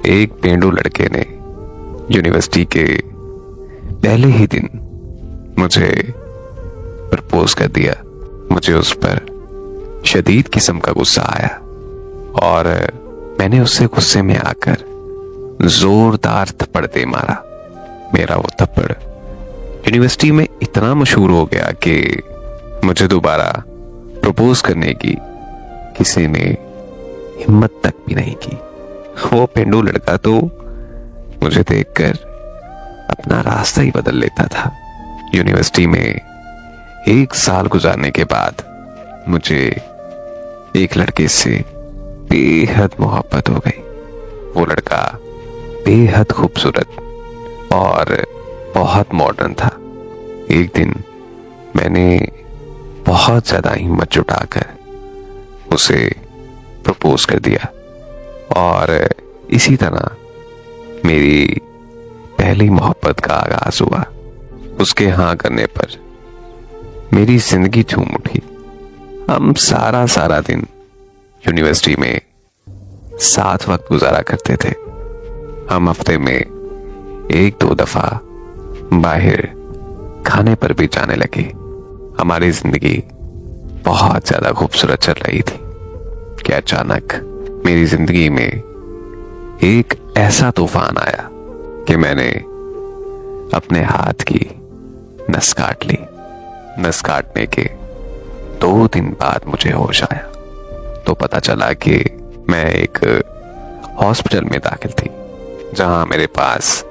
एक पेंडू लड़के ने यूनिवर्सिटी के पहले ही दिन मुझे प्रपोज कर दिया। मुझे उस पर शदीद किस्म का गुस्सा आया और मैंने उससे गुस्से में आकर जोरदार थप्पड़ दे मारा। मेरा वो थप्पड़ यूनिवर्सिटी में इतना मशहूर हो गया कि मुझे दोबारा प्रपोज करने की किसी ने हिम्मत तक भी नहीं की। वो पेंडू लड़का तो मुझे देखकर अपना रास्ता ही बदल लेता था। यूनिवर्सिटी में 1 साल गुजारने के बाद मुझे एक लड़के से बेहद मोहब्बत हो गई। वो लड़का बेहद खूबसूरत और बहुत मॉडर्न था। एक दिन मैंने बहुत ज्यादा हिम्मत जुटाकर उसे प्रपोज कर दिया और इसी तरह मेरी पहली मोहब्बत का आगाज हुआ। उसके हाँ करने पर मेरी जिंदगी झूम उठी। हम सारा दिन यूनिवर्सिटी में साथ वक्त गुजारा करते थे। हम हफ्ते में 1-2 दफा बाहर खाने पर भी जाने लगे। हमारी जिंदगी बहुत ज्यादा खूबसूरत चल रही थी कि अचानक मेरी जिंदगी में एक ऐसा तूफान आया कि मैंने अपने हाथ की नस काट ली। नस काटने के 2 दिन बाद मुझे होश आया तो पता चला कि मैं एक हॉस्पिटल में दाखिल थी, जहां मेरे पास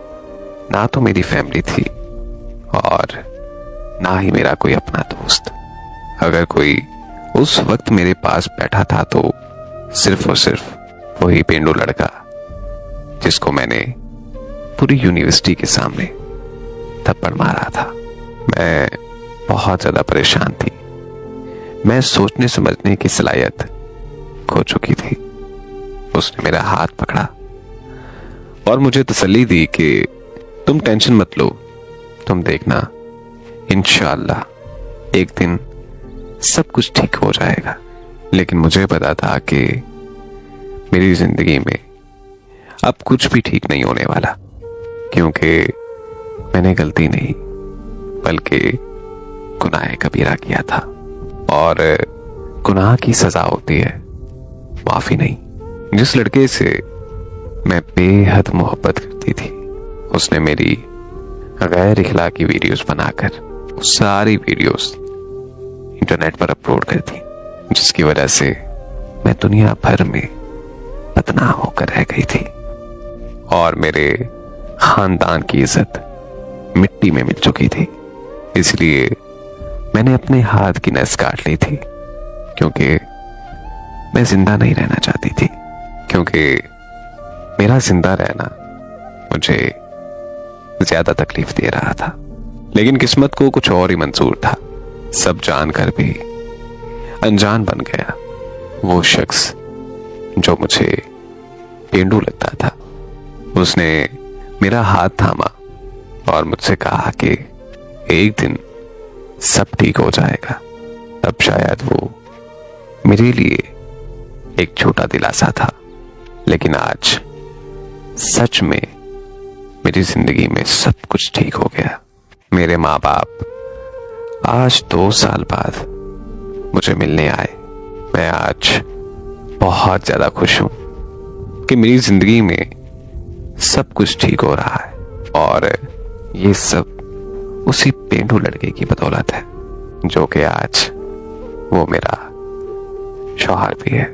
ना तो मेरी फैमिली थी और ना ही मेरा कोई अपना दोस्त। अगर कोई उस वक्त मेरे पास बैठा था तो सिर्फ और सिर्फ वही पेंडू लड़का जिसको मैंने पूरी यूनिवर्सिटी के सामने थप्पड़ मारा था। मैं बहुत ज्यादा परेशान थी। मैं सोचने समझने की सलाहियत खो चुकी थी। उसने मेरा हाथ पकड़ा और मुझे तसल्ली दी कि तुम टेंशन मत लो, तुम देखना इंशाअल्लाह एक दिन सब कुछ ठीक हो जाएगा। लेकिन मुझे पता था कि मेरी जिंदगी में अब कुछ भी ठीक नहीं होने वाला, क्योंकि मैंने गलती नहीं बल्कि गुनाह कबीरा किया था और गुनाह की सजा होती है माफी नहीं। जिस लड़के से मैं बेहद मोहब्बत करती थी उसने मेरी गैर इखलाकी वीडियोस बनाकर वो सारी वीडियोस इंटरनेट पर अपलोड कर दी, जिसकी वजह से मैं दुनिया भर में बदनाम होकर रह गई थी और मेरे खानदान की इज्जत मिट्टी में मिल चुकी थी। इसलिए मैंने अपने हाथ की नस काट ली थी, क्योंकि मैं जिंदा नहीं रहना चाहती थी, क्योंकि मेरा जिंदा रहना मुझे ज्यादा तकलीफ दे रहा था। लेकिन किस्मत को कुछ और ही मंजूर था। सब जानकर भी अनजान बन गया वो शख्स जो मुझे पेंडू लगता था। उसने मेरा हाथ थामा और मुझसे कहा कि एक दिन सब ठीक हो जाएगा। तब शायद वो मेरे लिए एक छोटा दिलासा था, लेकिन आज सच में मेरी जिंदगी में सब कुछ ठीक हो गया। मेरे माँ बाप आज 2 साल बाद मुझे मिलने आए। मैं आज बहुत ज्यादा खुश हूं कि मेरी जिंदगी में सब कुछ ठीक हो रहा है और ये सब उसी पेंडू लड़के की बदौलत है, जो कि आज वो मेरा शौहर भी है।